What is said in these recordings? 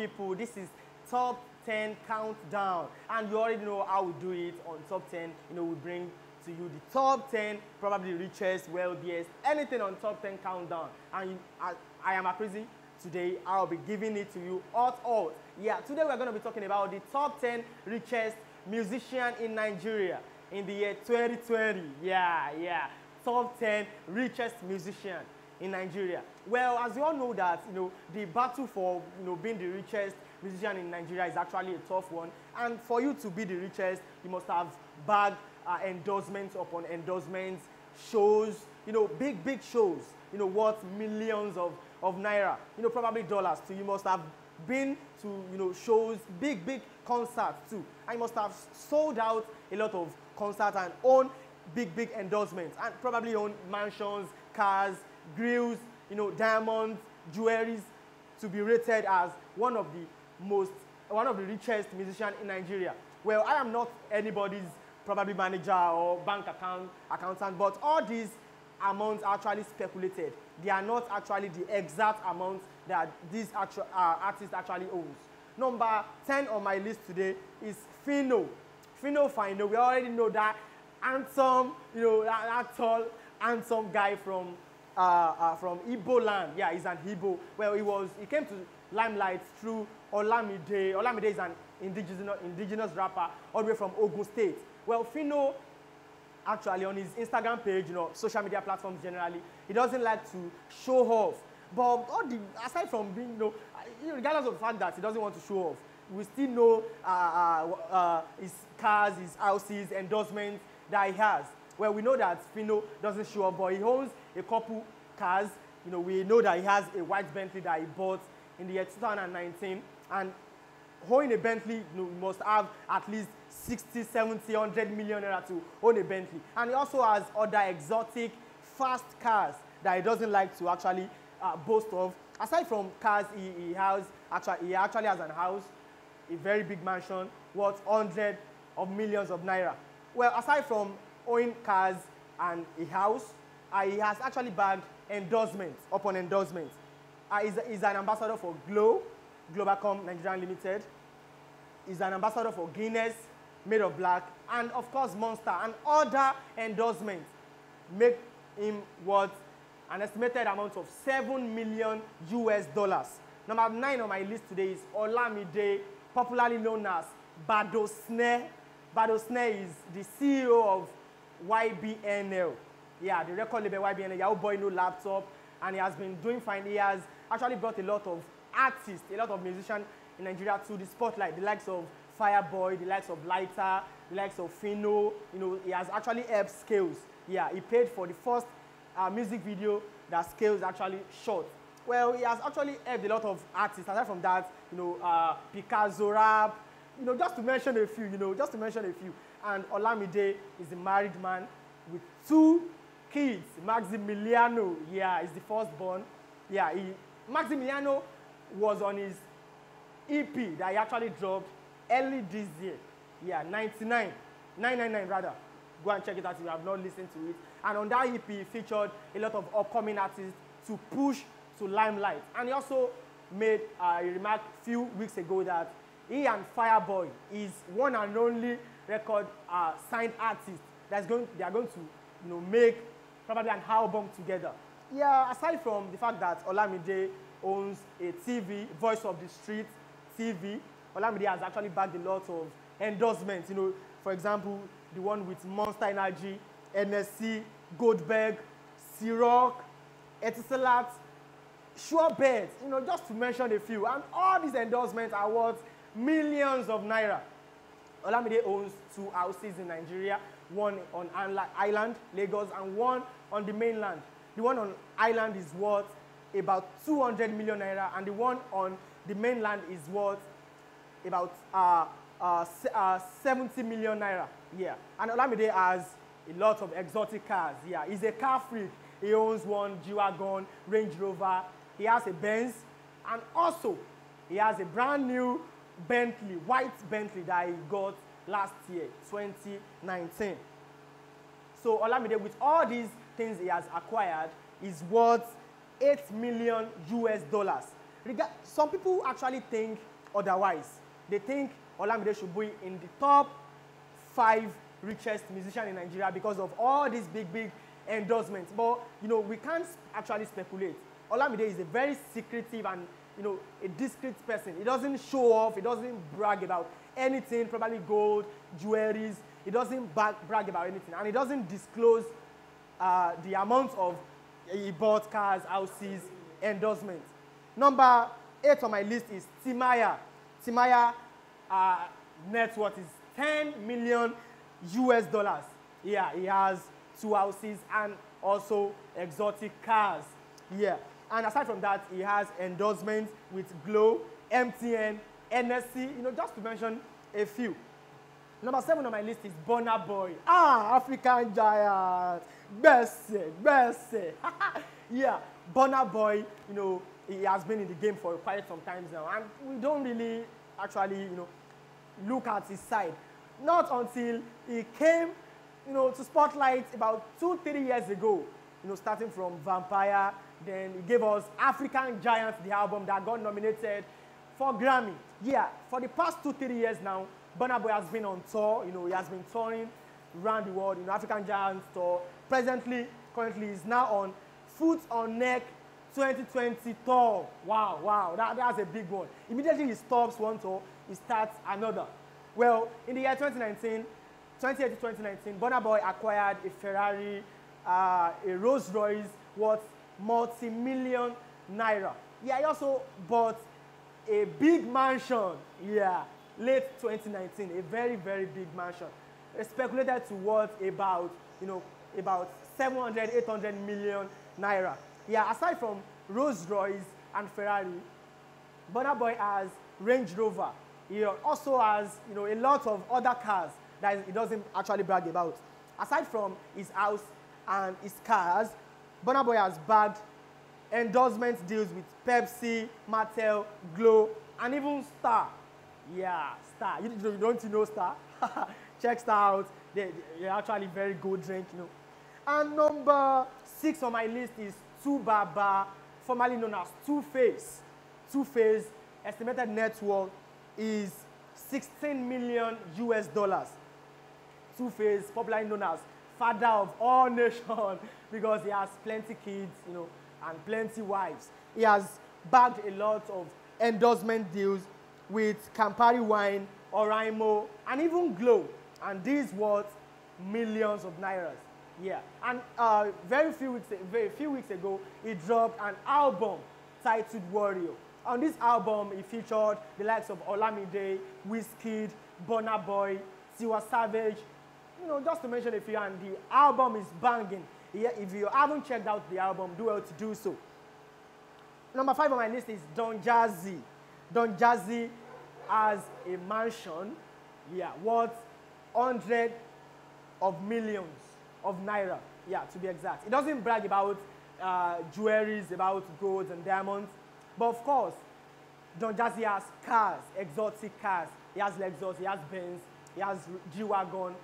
people, this is Top 10 Countdown. And you already know how we do it on Top 10. You know, we bring to you the top 10, probably the richest, wealthiest, anything on Top 10 Countdown. And I am Akrizi. Today, I'll be giving it to you hot. Yeah, today we're going to be talking about the top 10 richest musician in Nigeria in the year 2020. Yeah. Top 10 richest musician in Nigeria. Well, as you all know that, the battle for, being the richest musician in Nigeria is actually a tough one. And for you to be the richest, you must have bagged endorsements upon endorsements, shows, big shows, worth millions of naira, probably dollars too. You must have been to, shows, big concerts too. And you must have sold out a lot of concerts and own big endorsements, and probably own mansions, cars, grills, diamonds, jewelries, to be rated as one of the richest musicians in Nigeria. Well, I am not anybody's probably manager or bank accountant, but all these amounts are actually speculated. They are not actually the exact amounts that these artist actually owns. Number 10 on my list today is Phyno. Phyno. We already know that handsome, that tall, handsome guy from Igbo land. Yeah, he's an Igbo. Well, he came to limelight through Olamide. Olamide is an indigenous rapper all the way from Ogun State. Well, Phyno, actually, on his Instagram page, social media platforms generally, he doesn't like to show off. But aside from being, regardless of the fact that he doesn't want to show off, we still know his cars, his houses, endorsements that he has. Well, we know that Phyno doesn't show off, but he owns a couple cars. We know that he has a white Bentley that he bought in the year 2019. And owning a Bentley, you must have at least 60, 70, 100 million naira to own a Bentley. And he also has other exotic, fast cars that he doesn't like to actually boast of. Aside from cars, he actually has an house, a very big mansion, worth hundreds of millions of naira. Well, aside from owning cars and a house, he has actually bagged endorsements upon endorsements. He's an ambassador for Globacom Nigeria Limited. He's an ambassador for Guinness, Made of Black, and of course Monster, and other endorsements make him worth an estimated amount of $7 million US. Number 9 on my list today is Olamide, popularly known as Badosne. Badosne is the CEO of YBNL. Yeah, the record label YBNL, Yahoo Boy No Laptop, and he has been doing fine. He has actually brought a lot of artists, a lot of musicians in Nigeria to the spotlight, the likes of Fireboy, the likes of Lighter, the likes of Phyno. He has actually helped Scales. Yeah, he paid for the first music video that Scales actually shot. Well, he has actually helped a lot of artists. Aside from that, Picasso Rap, just to mention a few, And Olamide is a married man with 2 kids. Maximiliano, yeah, is the firstborn. Yeah, Maximiliano was on his EP that he actually dropped early this year. Yeah, 999 rather. Go and check it out if you have not listened to it. And on that EP, he featured a lot of upcoming artists to push to limelight. And he also made a remark a few weeks ago that he and Fireboy is one and only record signed artist they are going to make probably an album together. Yeah, aside from the fact that Olamide owns a TV, Voice of the Street TV, Olamide has actually bagged a lot of endorsements. For example, the one with Monster Energy, NSC, Goldberg, Ciroc, Etisalat, Surebet, just to mention a few. And all these endorsements are worth millions of naira. Olamide owns 2 houses in Nigeria, one on island, Lagos, and one on the mainland. The one on island is worth about 200 million naira, and the one on the mainland is worth about 70 million naira. Yeah, and Olamide has a lot of exotic cars. Yeah, he's a car freak. He owns one G-Wagon, Range Rover. He has a Benz, and also he has a brand new Bentley, white Bentley that he got last year, 2019. So Olamide, with all these things he has acquired, is worth $8 million US. Some people actually think otherwise. They think Olamide should be in the top 5 richest musicians in Nigeria because of all these big endorsements. But, you know, we can't actually speculate. Olamide is a very secretive and, you know, a discreet person. He doesn't show off. He doesn't brag about anything, probably gold, jewelries. He doesn't brag about anything. And he doesn't disclose the amount of he bought cars, houses, endorsements. Number 8 on my list is Timaya. Timaya net worth is $10 million US. Yeah, he has 2 houses and also exotic cars. Yeah, and aside from that, he has endorsements with Glow, MTN, NSC, you know, just to mention a few. Number 7 on my list is Burna Boy. African giant. Best. Yeah, Burna Boy, you know, he has been in the game for quite some time now, and we don't really actually, you know, look at his side. Not until he came, you know, to spotlight about 2-3 years ago, you know, starting from Vampire. Then he gave us African Giant, the album that got nominated for Grammy. Yeah, for the past 2-3 years now, Burna Boy has been on tour. You know, he has been touring around the world, you know, African Giant tour. Currently, he's now on Foot on Neck 2020 tour. Wow, that's a big one. Immediately he stops one tour, he starts another. Well, in the year 2018 to 2019, Burna Boy acquired a Ferrari, a Rolls Royce worth multi-million naira. Yeah, he also bought a big mansion. Yeah, late 2019, a very big mansion. It's speculated to worth about, you know, about 700-800 million naira. Yeah, aside from Rolls Royce and Ferrari, Burna Boy has Range Rover. He also has, you know, a lot of other cars that he doesn't actually brag about. Aside from his house and his cars, Burna Boy has bagged endorsement deals with Pepsi, Mattel, Glow, and even Star. Yeah, Star. You don't know Star? Check Star out. They're actually very good drink, you know. And number 6 on my list is Tubaba, formerly known as Two-Face. Two-Face estimated net worth is $16 million US. Two-Face, popularly known as father of all nations, because he has plenty kids, you know, and plenty wives. He has bagged a lot of endorsement deals with Campari Wine, Oraimo, and even Glow. And these worth millions of nairas. Yeah, and very few weeks ago, he dropped an album titled Warrior. On this album, he featured the likes of Olamide, Wizkid, Burna Boy, Tiwa Savage, you know, just to mention a few, and the album is banging. Yeah, if you haven't checked out the album, do well to do so. Number 5 on my list is Don Jazzy. Don Jazzy has a mansion, yeah, worth hundreds of millions of naira, yeah, to be exact. He doesn't brag about jewelries, about gold and diamonds, but of course, Don Jazzy has cars, exotic cars. He has Lexus, he has Benz, he has G-Wagon,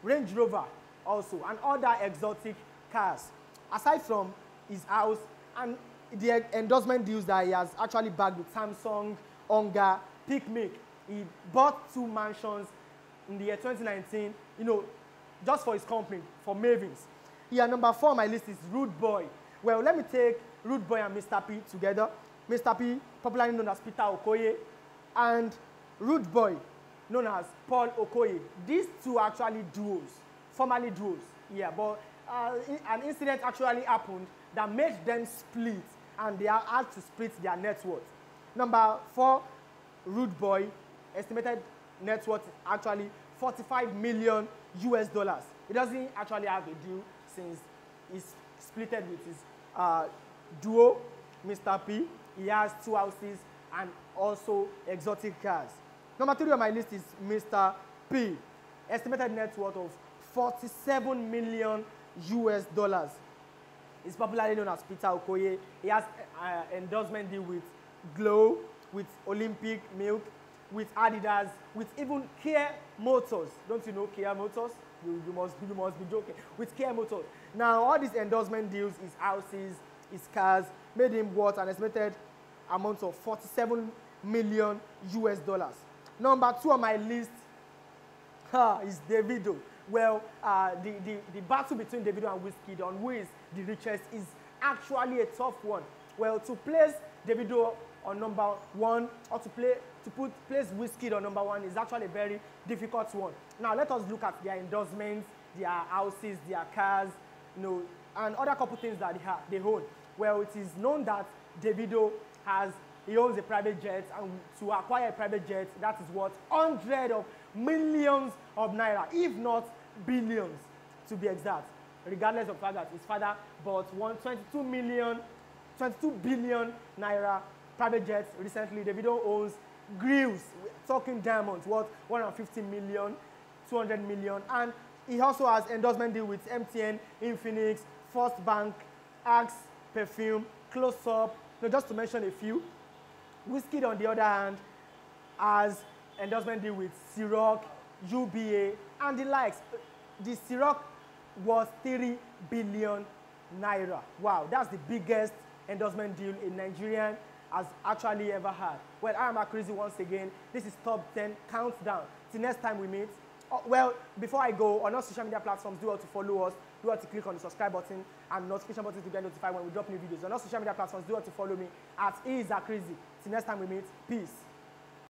Range Rover also, and other exotic cars. Aside from his house and the endorsement deals that he has actually bagged with Samsung, Onga, Picnic, he bought 2 mansions in the year 2019, you know, just for his company, for Mavins. Yeah, number 4 on my list is Rude Boy. Well, let me take Rude Boy and Mr. P together. Mr. P, popularly known as Peter Okoye, and Rude Boy, known as Paul Okoye. These 2 actually duos, formerly duos. Yeah, but an incident actually happened that made them split, and they had to split their net worth. Number 4, Rude Boy, estimated net worth is actually $45 million US. He doesn't actually have a deal since he's splitted with his duo, Mr. P. He has 2 houses and also exotic cars. Number 3 on my list is Mr. P. Estimated net worth of $47 million US. He's popularly known as Peter Okoye. He has endorsement deal with Glow, with Olympic Milk, with Adidas, with even Kia Motors. Don't you know Kia Motors? You must be joking. With Kia Motors. Now, all these endorsement deals, his houses, his cars, made him worth an estimated amount of $47 million US dollars. Number 2 on my list is Davido. Well, the battle between Davido and Wizkid on who is the richest is actually a tough one. Well, to place Davido on number 1 or to place Wizkid on number 1 is actually a very difficult one. Now, let us look at their endorsements, their houses, their cars, you know, and other couple things that they own. Well, it is known that Davido owns a private jet, and to acquire a private jet, that is worth hundreds of millions of naira, if not billions, to be exact. Regardless of the fact that his father bought 22 billion naira private jets recently. Davido owns grills, talking diamonds, worth 150 million, 200 million, and he also has endorsement deal with MTN, Infinix, First Bank, Axe, Perfume, Close Up, just to mention a few. Wizkid, on the other hand, has endorsement deal with Ciroc, UBA, and the likes. The Ciroc was 3 billion naira. Wow, that's the biggest endorsement deal a Nigerian has actually ever had. Well, I am Akrizi once again. This is Top 10 Countdown. Till next time we meet. Well, before I go, on our social media platforms, do want to follow us, do want to click on the subscribe button and notification button to get notified when we drop new videos. On our social media platforms, do want to follow me at Akrizi. Till next time we meet. Peace.